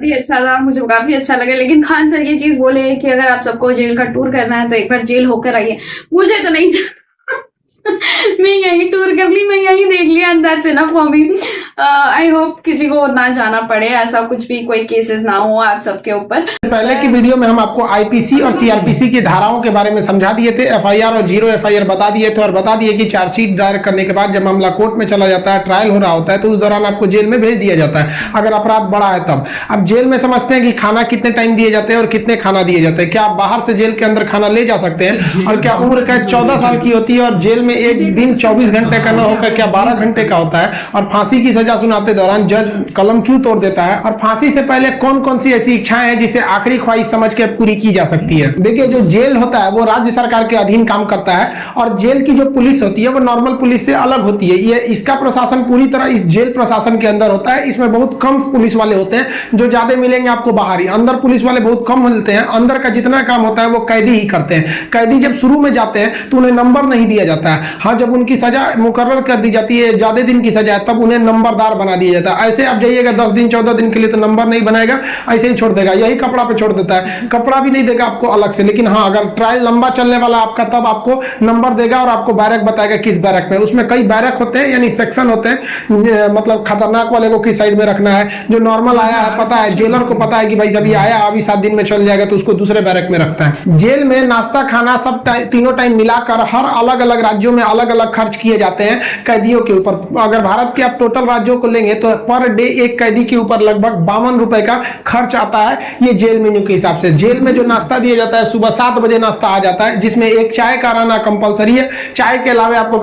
काफ़ी अच्छा था, मुझे काफ़ी अच्छा लगा। लेकिन खान सर ये चीज़ बोले कि अगर आप सबको जेल का टूर करना है तो एक बार जेल होकर आइए। मुझे तो नहीं मैं यहीं टूर कर ली, मैं यहीं देख लिया and that's enough for me. I hope किसी को ना जाना पड़े, ऐसा कुछ भी कोई केसेस ना हो आप सबके ऊपर। पहले की वीडियो में हम आपको आईपीसी और सीआरपीसी की धाराओं के बारे में समझा दिए थे, एफआईआर और जीरो एफआईआर बता दिए थे और बता दिए कि चार्जशीट दायर करने के बाद जब मामला कोर्ट में चला जाता है, ट्रायल हो रहा होता है, तो उस दौरान आपको जेल में भेज दिया जाता है अगर अपराध बड़ा है तब। अब जेल में समझते हैं कि खाना कितने टाइम दिए जाते हैं और कितने खाना दिए जाते हैं। क्या आप बाहर से जेल के अंदर खाना ले जा सकते हैं? और क्या उम्र कैद 14 साल की होती है और जेल में एक दिन 24 घंटे का न होकर क्या 12 घंटे का होता है? और फांसी की सजा सुनाते दौरान जज कलम क्यों तोड़ देता है? और फांसी से पहले कौन कौन सी ऐसी इच्छाएं हैं जिसे आखिरी ख्वाहिश समझ के पूरी की जा सकती है? देखिए, जो जेल होता है वो राज्य सरकार के अधीन काम करता है और जेल की जो पुलिस होती है वो नॉर्मल पुलिस से अलग होती है। ये इसका प्रशासन पूरी तरह इस जेल प्रशासन के अंदर होता है। इसमें बहुत कम पुलिस वाले होते हैं, जो ज्यादा मिलेंगे आपको बाहर ही। अंदर पुलिस वाले बहुत कम मिलते हैं। अंदर का जितना काम होता है वो कैदी ही करते हैं। कैदी जब शुरू में जाते हैं तो उन्हें नंबर नहीं दिया जाता है। हाँ, जब उनकी सजा मुकर्रर कर दी जाती है, ज्यादा दिन की सजा है, तब उन्हें नंबरदार बना दिया जाता है। ऐसे आप जाइएगा 10 दिन 14 दिन के लिए तो नंबर नहीं बनाएगा, ऐसे ही छोड़ देगा, यही कपड़ा पे छोड़ देता है। कपड़ा भी नहीं देगा आपको अलग से। लेकिन हाँ, अगर ट्रायल लंबा चलने वाला आपका, तब आपको नंबर देगा और आपको बैरक बताएगा किस बैरक में। उसमें कई बैरक होते हैं, यानी सेक्शन होते हैं। मतलब खतरनाक वाले को किस साइड में रखना है, जो नॉर्मल आया है पता है, जेलर को पता है कि भाई अभी आया, अभी 7 दिन में चल जाएगा, तो उसको दूसरे बैरक में रखता है। जेल में नाश्ता खाना सब तीनों टाइम मिलाकर हर अलग अलग राज्यों में अलग अलग खर्च किए जाते हैं कैदियों के ऊपर। अगर भारत के आप टोटल राज्यों को लेंगे तो पर डे एक कैदी के ऊपर लगभग 52 रुपए का खर्च आता है, ये जेल मेन्यू के हिसाब से। जेल में जो नाश्ता दिया जाता है, सुबह 7 बजे नाश्ता आ जाता है, जिसमें एक चाय का रहना कंपलसरी है। चाय के अलावा आपको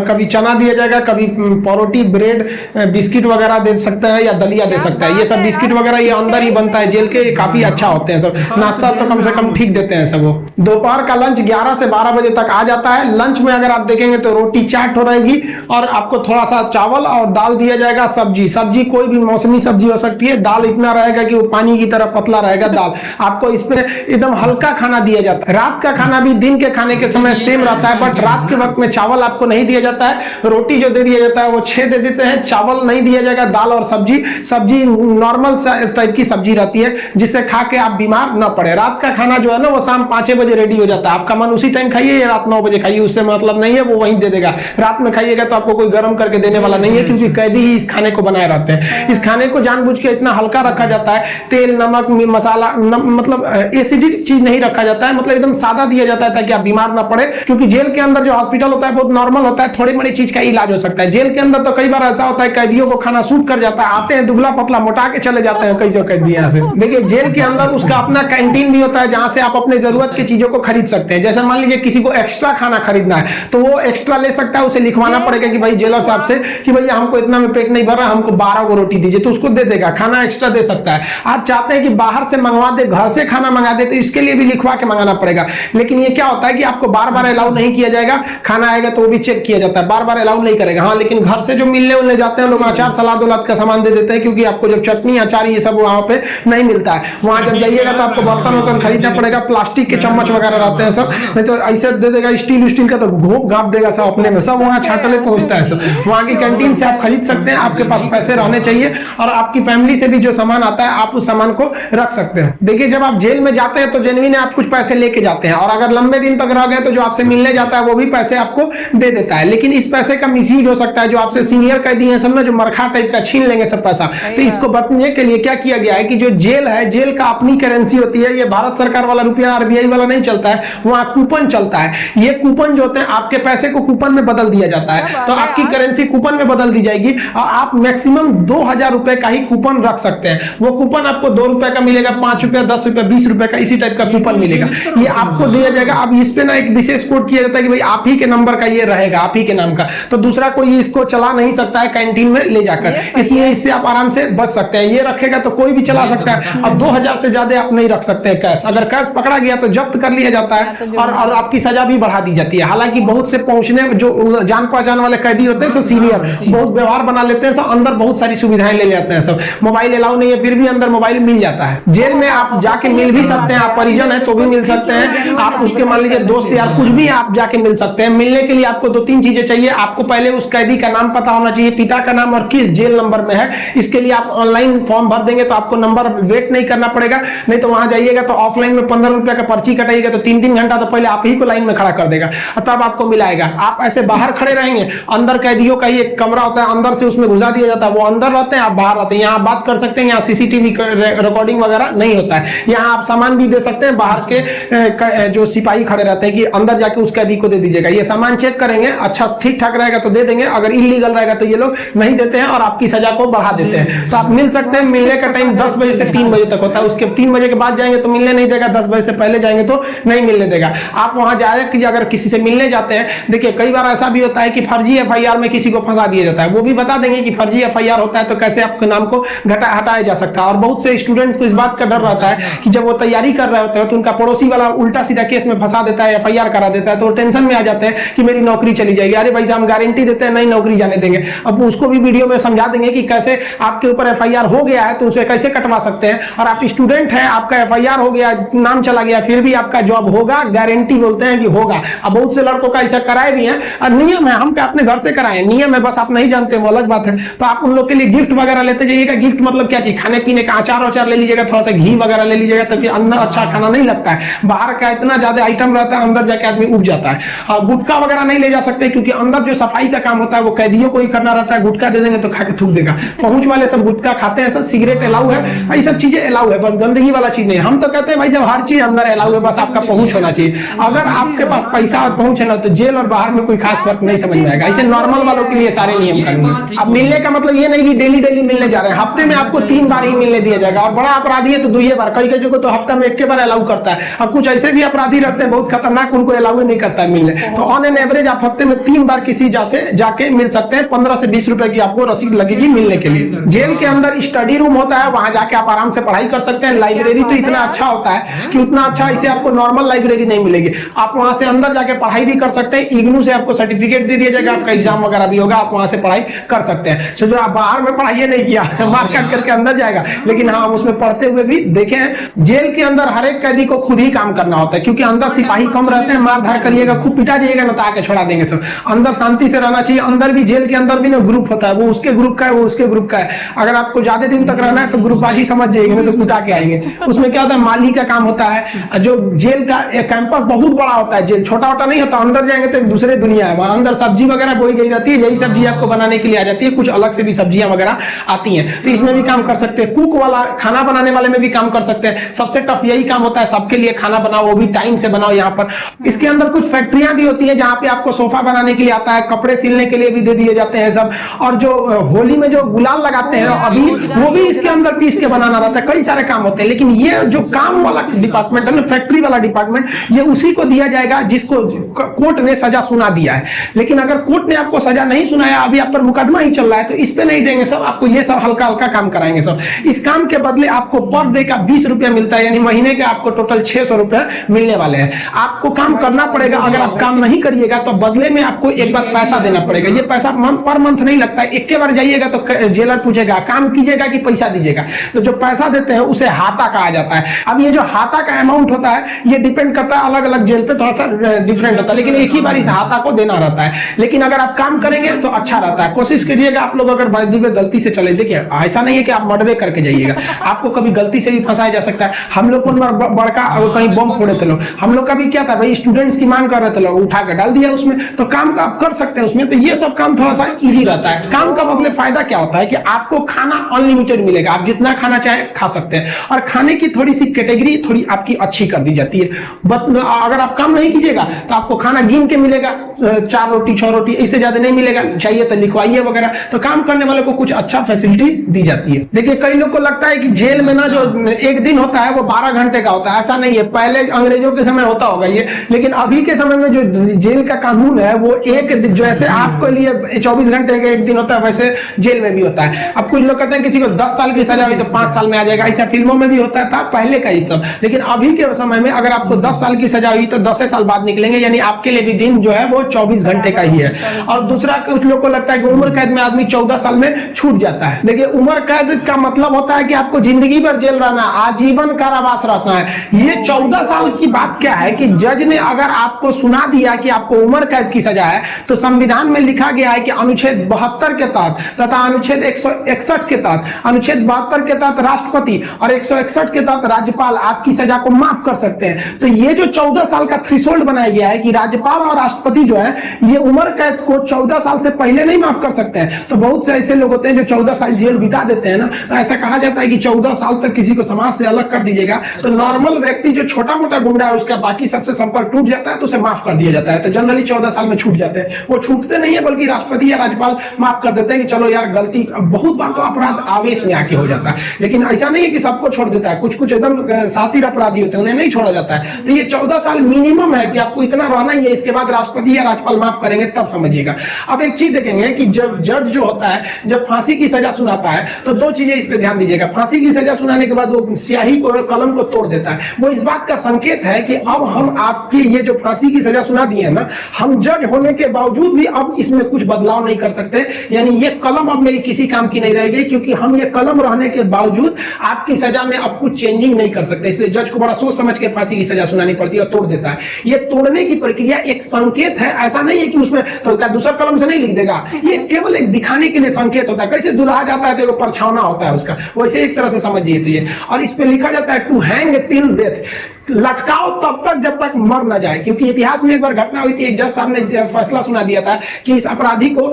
कभी चना दिया जाएगा, कभी परोटी, ब्रेड, बिस्किट वगैरह दे सकता है या दलिया दे सकता है। ये सब बिस्किट वगैरह ये अंदर ही बनता है जेल के, ये काफी अच्छा होते हैं सब। नाश्ता तो कम से कम ठीक देते हैं सब। वो दोपहर का लंच 11 से 12 बजे तक आ जाता है। लंच में अगर आप देखेंगे तो रोटी चाट हो रहेगी और आपको थोड़ा सा चावल और दाल दिया जाएगा। सब्जी कोई भी मौसमी सब्जी हो सकती है। दाल इतना रहेगा कि वो पानी की तरह पतला रहेगा दाल। आपको इसमें एकदम हल्का खाना दिया जाता है। रात का खाना भी दिन के खाने के समय सेम रहता है, बट रात के वक्त में चावल आपको नहीं दिया जाता है। रोटी जो दे दिया जाता है वो 6 दे देते हैं, चावल नहीं दिया जाएगा। दाल और सब्जी नॉर्मल टाइप की सब्जी रहती है, जिससे खा के आप बीमार ना पड़े। रात का खाना जो है ना वो शाम 5 बजे रेडी हो जाता है। आपका मन उसी टाइम खाइए या रात 9 बजे खाइए, उससे मतलब नहीं है, वो वहीं दे देगा। रात में खाइएगा तो आपको कोई गर्म करके देने वाला नहीं है, क्योंकि कैदी ही इस खाने को बनाए रहते हैं। इस खाने को जानबूझ के इतना हल्का रखा जाता है, तेल नमक मसाला मतलब एसिडिक चीज नहीं रखा जाता है, मतलब एकदम सादा दिया जाता है ताकि आप बीमार ना पड़े। क्योंकि जेल के अंदर जो हॉस्पिटल होता है बहुत नॉर्मल होता है, थोड़ी बड़ी चीज का इलाज हो सकता है। जेल के अंदर तो कई बार ऐसा होता है कैदियों को खाना सूट कर जाता है, आते हैं दुबला पतला मोटा के चले जाते हैं कई जो कैदी यहाँ से। देखिए, जेल के अंदर उसका अपना कैंटीन भी होता है, जहां से आप अपने जरूरत की चीजों को खरीद सकते हैं। जैसे मान लीजिए किसी को एक्स्ट्रा खाना खरीदना है तो वो एक्स्ट्रा ले सकता है, उसे लिखवाना पड़ेगा कि भाई जेलर साहब से कि भैया हमको इतना में पेट नहीं भर रहा, हमको 12 को रोटी दीजिए, तो उसको दे देगा, खाना एक्स्ट्रा दे सकता है। आप चाहते हैं कि बाहर से मंगवा दे, घर से खाना मंगा दे, तो इसके लिए भी लिखवा के मंगाना पड़ेगा। लेकिन ये क्या होता है कि आपको बार बार अलाउ नहीं किया जाएगा। खाना आएगा तो वो भी चेक किया जाता है, बार बार अलाउ नहीं करेगा। हाँ, लेकिन घर से जो मिलने उलने जाते हैं लोग, अचार सलाद उलाद का सामान दे देते हैं, क्योंकि आपको जब चटनी अचार ये सब वहां पे नहीं मिलता है। वहां जब जाइएगा तो आपको बर्तन वर्तन खरीदना पड़ेगा, प्लास्टिक के चम्मच वगैरह रहते हैं सब, नहीं तो ऐसे दे देगा स्टील का तो घोप घाप देगा सब अपने में, सब वहां छाटले पहुंचता है सब। वहां की कैंटीन से आप खरीद सकते हैं, आपके पास पैसे रहने चाहिए और आपकी फैमिली से भी जो सामान आता है आप उस सामान को रख सकते हैं। देखिए, जब आप जेल में जाते हैं तो जेन्युइन आप कुछ पैसे लेके जाते हैं, और अगर लंबे दिन तक रह गए तो जो आपसे मिलने जाता है वो भी पैसे आपको दे देता है। लेकिन इस पैसे का मिसयूज हो सकता है, जो आपसे सीनियर कैदी हैं सब ना, जो मरखा टाइप का छीन लेंगे सब पैसा। तो इसको बचने के लिए क्या किया गया है कि जो जेल है, जेल का अपनी करेंसी होती है। ये भारत सरकार वाला रुपया आरबीआई वाला नहीं चलता है, वहां कूपन चलता है। ये कूपन जो होते हैं आपके पैसे को कूपन में बदल दिया जाता है, तो आपकी करेंसी कूपन में बदल दी जाएगी और आप मैक्सिमम 2000 रुपए का ही कूपन रख सकते हैं। वो कूपन आपको 2 रुपए का मिलेगा, 5 रुपए, 10 रुपए, 20 रुपए का, इसी टाइप का कूपन मिलेगा। ये आपको दिया जाएगा। अब इस पे ना एक विशेष कोड किया जाता है कि भाई आप ही के नंबर का ये रहेगा, आप ही के नाम का, तो दूसरा कोई इसको चला नहीं सकता है कैंटीन में ले जाकर। इसलिए इससे आप आराम से बच सकते हैं। ये रखेगा तो कोई भी चला सकता है। अब 2000 से ज्यादा आप नहीं रख सकते हैं कैश। अगर कैश पकड़ा गया तो जब्त कर लिया जाता है और आपकी सजा भी बढ़ा दी जाती है। हालांकि बहुत बहुत से पहुंचने जो जान पहचान वाले कैदी होते हैं, सब सीनियर बहुत व्यवहार बना लेते हैं, सब अंदर बहुत सारी सुविधाएं ले जाते हैं। सब मोबाइल अलाउ नहीं है, फिर भी अंदर मोबाइल मिल जाता है। जेल में आप जाके मिल भी सकते हैं, आप परिजन है तो भी मिल सकते हैं, आप उसके मान लीजिए दोस्त यार कुछ भी आप जाके मिल सकते हैं। मिलने के लिए आपको 2-3 चीजें चाहिए। आपको पहले उस कैदी का नाम पता होना चाहिए, पिता का नाम और किस जेल नंबर में है। इसके लिए आप ऑनलाइन फॉर्म भर देंगे तो आपको नंबर वेट नहीं करना पड़ेगा। नहीं तो वहां जाइएगा तो ऑफलाइन में 15 रुपया का पर्ची कटाइएगा तो 3-3 घंटा तो पहले आप ही को लाइन में खड़ा कर देगा और तब आपको मिलाएगा। आप ऐसे बाहर खड़े रहेंगे, अंदर कैदियों का ही एक कमरा होता है, अंदर से उसमें घुसा दिया जाता है, वो अंदर रहते हैं, आप बाहर रहते हैं। यहाँ बात कर सकते हैं, यहाँ सीसीटीवी रिकॉर्डिंग वगैरह नहीं होता है। यहाँ आप सामान भी दे सकते हैं, बाहर के जो सिपाही खड़े रहते हैं कि अंदर जाके उस कैदी को दे दीजिएगा, ये सामान चेक करेंगे, अच्छा ठीक ठाक रहेगा तो दे देंगे, अगर इलीगल रहेगा तो ये लोग नहीं देते हैं और आपकी सजा को बढ़ा देते हैं। तो आप मिल सकते हैं। मिलने का टाइम 10 बजे से 3 बजे तक होता है। उसके 3 बजे के बाद जाएंगे तो मिलने नहीं देगा, 10 बजे से पहले जाएंगे तो नहीं मिलने देगा। आप वहां जाए कि अगर किसी से मिलने जाते हैं, देखिए कई बार ऐसा भी होता है कि फर्जी एफआईआर में किसी को फंसा दिया जाता है, वो भी बता देंगे कि फर्जी एफआईआर होता है तो कैसे आपके नाम को हटाया जा सकता है। और बहुत से स्टूडेंट को इस बात का डर रहता है कि जब वो तैयारी कर रहे होते हैं तो उनका पड़ोसी वाला उल्टा सीधा केस में फंसा देता है, एफआईआर करा देता है, तो टेंशन में आ जाते हैं कि मेरी नौकरी चली जाएगी। अरे भाई हम गारंटी देते हैं नहीं नौकरी जाने देंगे। अब उसको भी वीडियो में समझा देंगे कि कैसे आपके ऊपर एफआईआर हो गया है तो उसे कैसे कटवा सकते हैं। और आप स्टूडेंट हैं, आपका एफआईआर हो गया, नाम चला गया, फिर भी आपका जॉब होगा, गारंटी बोलते हैं कि होगा। अब बहुत से लड़कों का ऐसा कराए भी हैं और नियम है, हम अपने घर से कराए, नियम है, बस आप नहीं जानते वो अलग बात है। तो आप उन लोग के लिए गिफ्ट वगैरह लेते जाइएगा। गिफ्ट मतलब क्या चीज, खाने पीने का अचार ले लीजिएगा, थोड़ा सा घी वगैरह ले लीजिएगा, तभी अंदर अच्छा खाना नहीं लगता है। बाहर का इतना ज्यादा आइटम रहता है, अंदर जाके आदमी उब जाता है। और गुटखा वगैरह नहीं ले जा सकते क्योंकि अंदर जो सफाई का काम होता है वो कैदियों को ही करना रहता है। गुटखा दे देंगे तो खा के थूक देगा। पहुंच वाले सब गुटखा खाते हैं, सब सिगरेट अलाउ है, ये सब चीजें अलाउ है, बस गंदगी वाला चीज नहीं। हम तो कहते हैं भाई जब हर चीज अंदर अलाउ है, बस आपका पहुंच होना चाहिए। अगर आपके पास पैसा और पहुंच है ना तो जेल और बाहर में कोई खास फर्क नहीं समझ में आएगा। ऐसे नॉर्मल वालों के लिए सारे नियम कानून। अब मिलने का मतलब ये नहीं कि डेली मिलने जा रहे हैं, हफ्ते में आपको 3 बार ही मिलने दिया जाएगा। और बड़ा अपराधी है तो 2 बार, कई को तो हफ्ता में 1 बार अलाउ करता है। और कुछ ऐसे भी अपराधी रहते हैं बहुत खतरनाक, उनको अलाउ नहीं करता है मिलने। तो ऑन एन एवरेज आप हफ्ते में 3 बार किसी जाके मिल सकते हैं। 15 से 20 रुपए की आपको रसीद लगेगी मिलने के लिए। जेल के अंदर स्टडी रूम होता है, वहां जाके आप आराम से पढ़ाई कर सकते हैं। लाइब्रेरी तो इतना अच्छा होता है कि उतना अच्छा इसे आपको नॉर्मल लाइब्रेरी नहीं मिलेगी। आप वहां से अंदर जाके पढ़ाई भी कर सकते हैं। इग्नू से आपको सर्टिफिकेट दे दिया जाएगा, आपका एग्जाम वगैरह भी होगा, आप वहां से पढ़ाई कर सकते हैं। जो आप बाहर में पढ़ाई नहीं किया मार काट करके अंदर जाएगा, लेकिन हाँ उसमें पढ़ते हुए भी देखे हैं। जेल के अंदर हर एक कैदी को खुद ही काम करना होता है क्योंकि अंदर सिपाही कम रहते हैं। मार धार करिएगा, खूब पिटा जाइएगा ना तो आके छोड़ा देंगे सब। अंदर शांति से रहना चाहिए। अंदर भी जेल के अंदर भी ना ग्रुप होता है, वो उसके ग्रुप का है, वो उसके ग्रुप का है। अगर आपको ज्यादा दिन तक रहना है तो ग्रुपबाजी समझ जाइएगा, नहीं तो कुटा के आएंगे। उसमें क्या होता है, माली का काम होता है। जो जेल का कैंपस बहुत बड़ा होता है, जेल छोटा छोटा नहीं होता। अंदर जाएंगे तो एक दूसरे दुनिया है। वहां अंदर सब्जी वगैरह बोई गई रहती है, यही सब्जी आपको बनाने के लिए आ जाती है। कुछ अलग से भी सब्जियां वगैरह आती हैं, तो इसमें भी काम कर सकते हैं। कुक वाला, खाना बनाने वाले में भी काम कर सकते हैं। सबसे टफ यही काम होता है, सबके लिए खाना बनाओ, वो भी टाइम से बनाओ। यहाँ पर इसके अंदर कुछ फैक्ट्रियां भी होती है जहां पे आपको सोफा बनाने के लिए आता है, कपड़े सिलने के लिए भी दे दिए जाते हैं सब। और जो होली में जो गुलाल लगाते हैं अभी, वो भी इसके अंदर पीस के बनाना रहता है। कई सारे काम होते हैं, लेकिन ये जो काम वाला डिपार्टमेंट है ना, फैक्ट्री वाला डिपार्टमेंट, ये उसी को दिया जाएगा जिसको कोर्ट ने सजा सुना दिया है। लेकिन अगर कोर्ट ने आपको सजा नहीं सुनाया, अभी आप पर मुकदमा ही चल रहा है, तो इस पे नहीं देंगे सब आपको। ये सब हल्का हल्का काम कराएंगे सब। इस काम के बदले आपको पर डे का 20 रुपया मिलता है, यानी महीने के आपको टोटल 600 रुपया मिलने वाले हैं। आपको काम करना पड़ेगा। अगर आप काम नहीं करिएगा तो बदले में आपको एक बार पैसा देना पड़ेगा। ये पैसा पर मंथ नहीं लगता है। एक बार जाइएगा तो जेलर पूछेगा काम कीजिएगा कि पैसा दीजिएगा, तो जो पैसा देते हैं उसे हाता कहा जाता है। अब ये जो हाता का अमाउंट होता है ये डिपेंड करता है, अलग अलग जेल पे थोड़ा सा डिफरेंट होता है, लेकिन एक ही बार इस हाता को देना रहता है। लेकिन अगर आप काम करेंगे तो अच्छा रहता है। कोशिश करिएगा आप लोग, अगर बाइक में गलती से चले, देखिए ऐसा नहीं है कि आप मर्डर करके जाइएगा, आपको कभी गलती से भी फंसाया जा सकता है। हम लोग को बड़का कहीं बम फोड़े थे लोग, हम लोग का भी क्या था भाई, स्टूडेंट्स की मांग कर रहे थे, लोग उठा के डाल दिया उसमें, तो काम का आप कर सकते हैं उसमें। तो ये सब काम थोड़ा सा इजी रहता है। काम का मतलब फायदा क्या होता है कि आपको खाना अनलिमिटेड मिलेगा, आप जितना खाना चाहे खा सकते हैं। और खाने की थोड़ी सी कैटेगरी थोड़ी आपकी अच्छी कर दी जाती है। अगर आप काम नहीं कीजिएगा तो आपको खाना गिन के मिलेगा, 4 रोटी 6 रोटी, इससे ज्यादा नहीं मिलेगा, चाहिए तो लिखवाइए वगैरह। तो काम करने वाले को कुछ अच्छा फैसिलिटी दी जाती है। देखिए कई लोग को लगता है कि जेल में ना जो एक दिन होता है वो 12 घंटे का होता है, ऐसा नहीं है। पहले अंग्रेजों के समय होता होगा ये, लेकिन अभी के समय में जो जेल का कानून है वो एक, जैसे आपके लिए 24 घंटे का एक दिन होता है, वैसे जेल में भी होता है। अब कुछ लोग कहते हैं किसी को 10 साल की सजा हुई तो 5 साल में आ जाएगा, ऐसा फिल्मों में भी होता था पहले का ही तो। लेकिन अभी के समय में अगर आपको 10 साल की सजा हुई तो 10 साल बाद निकलेंगे, यानी आपके लिए भी दिन जो है वो 24 घंटे का ही है। और दूसरा, कुछ लोग को लगता है कि उम्र कैद में आदमी 14 साल में छूट जाता है। देखिए, उम्र कैद का मतलब होता है कि आपको जिंदगी भर जेल रहना, आजीवन कारावास रहना है। ये 14 साल की बात क्या है कि जज ने अगर आपको सुना दिया कि आपको उम्र कैद की सजा है, तो संविधान में लिखा गया है कि अनुच्छेद 72 के तहत तथा अनुच्छेद 161 के तहत, अनुच्छेद 72 के तहत राष्ट्रपति और 161 के तहत राज्यपाल आपकी सजा को माफ कर सकते हैं। तो ये जो 14 साल का थ्रेशोल्ड बनाया गया है कि राज्यपाल और राष्ट्रपति जो है ये उम्र कैद को 14 साल से पहले नहीं माफ कर सकते हैं। तो बहुत से ऐसे लोग होते हैं जो 14 साल जेल बिता देते हैं ना, तो ऐसा कहा जाता है कि 14 साल तक किसी को समाज से अलग कर दीजिएगा तो नॉर्मल व्यक्ति जो छोटा मोटा गुंडा है उसका बाकी सबसे संपर्क टूट जाता है तो उसे माफ कर दिया जाता है। तो जनरली 14 साल में छूट जाते हैं। वो छूटते नहीं है बल्कि राष्ट्रपति या राज्यपाल माफ कर देते हैं कि चलो यार गलती, बहुत बार तो अपराध आवेश में आके हो जाता है, लेकिन ऐसा नहीं है कि सबको छोड़ देता है। कुछ कुछ एकदम सातिर अपराधी होते हैं, उन्हें नहीं छोड़ा जाता है। तो ये 14 साल मिनिमम है कि आपको इतना रहना ही है, इसके बाद राष्ट्रपति या राज्यपाल माफ करेंगे तब समझिएगा। अब एक चीज देखेंगे कि जब जज जो होता है जब फांसी की सजा सुनाता है तो दो चीजें इस पे ध्यान दीजिएगा। फांसी की सजा सुनाने के बाद वो स्याही को, कलम को तोड़ देता है। वो इस बात का संकेत है कि अब हम आपकी ये जो फांसी की सजा सुना दी है ना, हम जज होने के बावजूद भी अब इसमें कुछ बदलाव नहीं कर सकते। यानी ये कलम अब मेरी किसी काम की नहीं रहेगी, क्योंकि हम ये कलम रहने के बावजूद आपकी सजा में अब कुछ चेंजिंग नहीं कर सकते। इसलिए जज को बड़ा सोच समझ के फांसी की सजा सुनानी पड़ती है और तोड़ देता है। ये तोड़ने की प्रक्रिया एक संकेत है, ऐसा नहीं है कि उसमें तो दूसरा कलम से नहीं लिख देगा। ये केवल एक दिखाने के लिए संकेत होता है। कैसे दुल्हा जाता है तो परछावना होता है उसका, वैसे एक तरह से समझिए। तो ये, और इस पे लिखा जाता है टू हैंग टिल डेथ, लटकाओ तब तक जब तक मर न जाए। क्योंकि इतिहास में एक बार घटना हुई थी, एक जज साहब ने फैसला सुना दिया था कि इस अपराधी को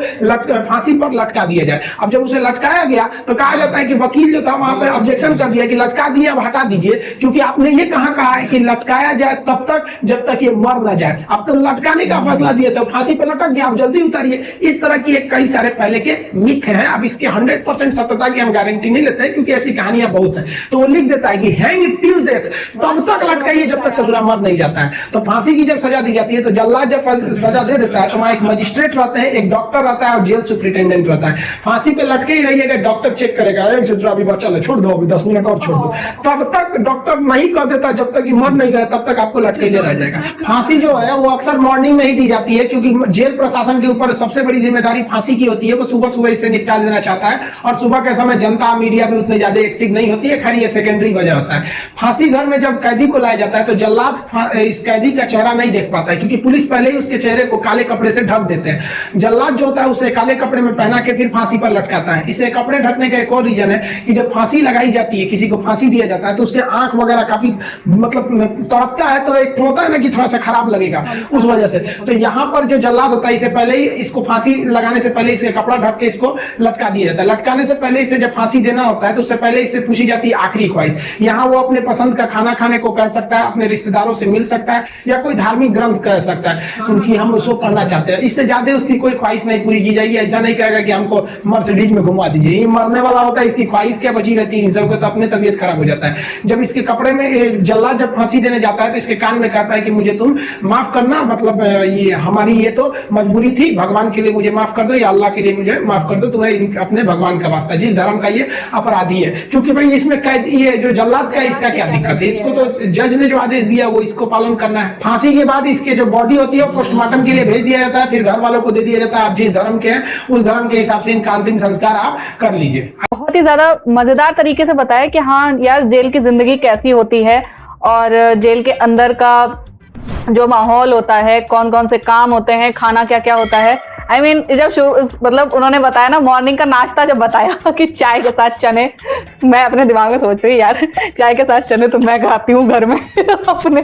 फांसी पर लटका दिया जाए। अब जब उसे लटकाया गया तो कहा जाता है कि वकील जो था वहां पे ऑब्जेक्शन कर दिया कि लटका दिया, अब हटा दीजिए, क्योंकि आपने ये कहा है कि लटकाया जाए तब तक जब तक ये मर न जाए। अब तो लटकाने का फैसला दिया था, फांसी पर लटक गया, आप जल्दी उतारिए। इस तरह की कई सारे पहले के मिथ हैं। अब इसके 100% सत्यता की हम गारंटी नहीं लेते हैं, क्योंकि ऐसी कहानियां बहुत हैं। तो वो लिख देता है कि हैंग टिल डेथ, तब तक लटकाइए जब तक ससुरा मर नहीं जाता है। तो फांसी की जब सजा दी जाती है तो जल्लाद जब सजा दे देता है तो वहां एक मजिस्ट्रेट रहते हैं, एक डॉक्टर रहता है और जेल सुपरिटेंडेंट रहता है। फांसी पे लटके ही रहिएगा, डॉक्टर चेक करेगा, ससुरा अभी बचा ले, छोड़ दो, अभी 10 मिनट और छोड़ दो। तब तक डॉक्टर नहीं कर देता, जब तक मर नहीं गया तब तक आपको लटके रह जाएगा। फांसी जो है वो अक्सर मॉर्निंग में ही दी जाती है, क्योंकि जेल प्रशासन के ऊपर सबसे बड़ी जिम्मेदारी फांसी की होती है। वो सुबह सुबह इसे निपटा देना चाहता है, और सुबह के समय जनता मीडिया भी उतने ज्यादा एक्टिव नहीं होती है। खैर ये सेकेंडरी वजह होता है। फांसी घर में जब कैदी को लाया जाता है तो जल्लाद इस कैदी का चेहरा नहीं देख पाता है, क्योंकि पुलिस पहले ही उसके चेहरे को काले कपड़े से ढक देते हैं। जल्लाद जो होता है उसे काले कपड़े में पहना के फिर फांसी पर लटकाता है। इसे कपड़े ढकने का एक और रीजन है कि जब फांसी लगाई जाती है, किसी को फांसी दिया जाता है, तो उसके आंख वगैरह काफी मतलब तड़पता है, तो एक होता है ना कि थोड़ा सा खराब लगेगा उस वजह से। तो यहाँ पर जो जल्लाद होता है इसे पहले ही, इसको फांसी लगाने से पहले इसे कपड़ा ढक के इसको लटका दिया जाता है। लटकाने से पहले इसे जब फांसी देना होता है तो उससे पहले इससे पूछी जाती है आखिरी ख्वाहिश। यहाँ वो अपने पसंद का खाना खाने को कह सकता है, अपने रिश्तेदारों से मिल सकता है, या कोई धार्मिक ग्रंथ कह सकता है क्योंकि हम उसको पढ़ना चाहते हैं। इससे ज्यादा उसकी कोई ख्वाहिश नहीं पूरी की जाएगी। ऐसा नहीं कहेगा कि हमको मर्सिडीज में घुमा दीजिए, ये मरने वाला होता है, इसकी ख्वाहिश क्या बची रहती है। इन सबको तो अपने तबीयत खराब हो जाता है। जब इसके कपड़े में जल्लाद जब फांसी देने जाता है तो इसके कान में कहता है कि मुझे तुम माफ करना, मतलब ये हमारी ये तो मजबूरी थी, भगवान के लिए मुझे माफ कर दो या अल्लाह के लिए मुझे माफ कर दो, तुम्हें अपने भगवान का वास्ता, जिस धर्म का ये अपराधी है। क्योंकि भाई इसमें ये जो जल्लाद का इसका क्या दिक्कत है, इसको तो जज ने जो आदेश दिया वो इसको पालन करना है। फांसी के बाद इसके जो बॉडी होती है पोस्टमार्टम के लिए भेज दिया जाता है, फिर घर वालों को दे दिया जाता है। आप जिस धर्म के हैं उस धर्म के हिसाब से इनका अंतिम संस्कार आप कर लीजिए। बहुत ही ज्यादा मजेदार तरीके से बताया कि हाँ यार जेल की जिंदगी कैसी होती है और जेल के अंदर का जो माहौल होता है, कौन कौन से काम होते हैं, खाना क्या क्या होता है। I mean, जब मतलब उन्होंने बताया ना मॉर्निंग का नाश्ता जब बताया कि चाय के साथ चने, मैं अपने दिमाग में सोच रही यार चाय के साथ चने तो मैं खाती हूँ घर में अपने।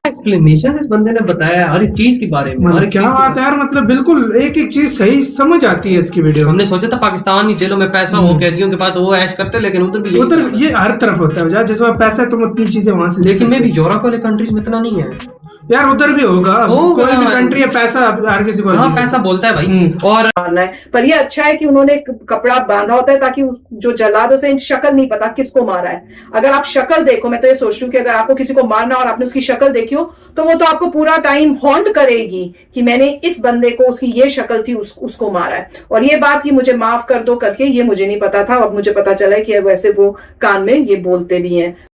एक्सप्लेनेशन इस बंदे ने बताया हर एक चीज के बारे में। मतलब क्या बात है यार, मतलब बिल्कुल एक एक चीज सही समझ आती है इसकी वीडियो। हमने सोचा था पाकिस्तानी जेलों में पैसा हो, कैदियों के पास वो ऐश करते, लेकिन उधर भी उधर ये हर तरफ होता है, जिसमें पैसा तुम उतनी चीजें वहां से। लेकिन मैं भी यूरोप वाले कंट्रीज में इतना नहीं है यार, उधर भी होगा, कोई भी कंट्री है, पैसा हर किसी को, हाँ पैसा बोलता है भाई। और पर ये अच्छा है कि उन्होंने कपड़ा बांधा होता है ताकि जो जल्लाद उसे शक्ल नहीं पता किसको मारा है। अगर आप शक्ल देखो, मैं तो ये सोच रही हूँ कि अगर आपको किसी को मारना और आपने उसकी शक्ल देखी हो तो वो तो आपको पूरा टाइम हॉन्ट करेगी कि मैंने इस बंदे को, उसकी ये शक्ल थी, उसको मारा है। और ये बात कि मुझे माफ कर दो करके, ये मुझे नहीं पता था, अब मुझे पता चला है कि वैसे वो कान में ये बोलते भी हैं।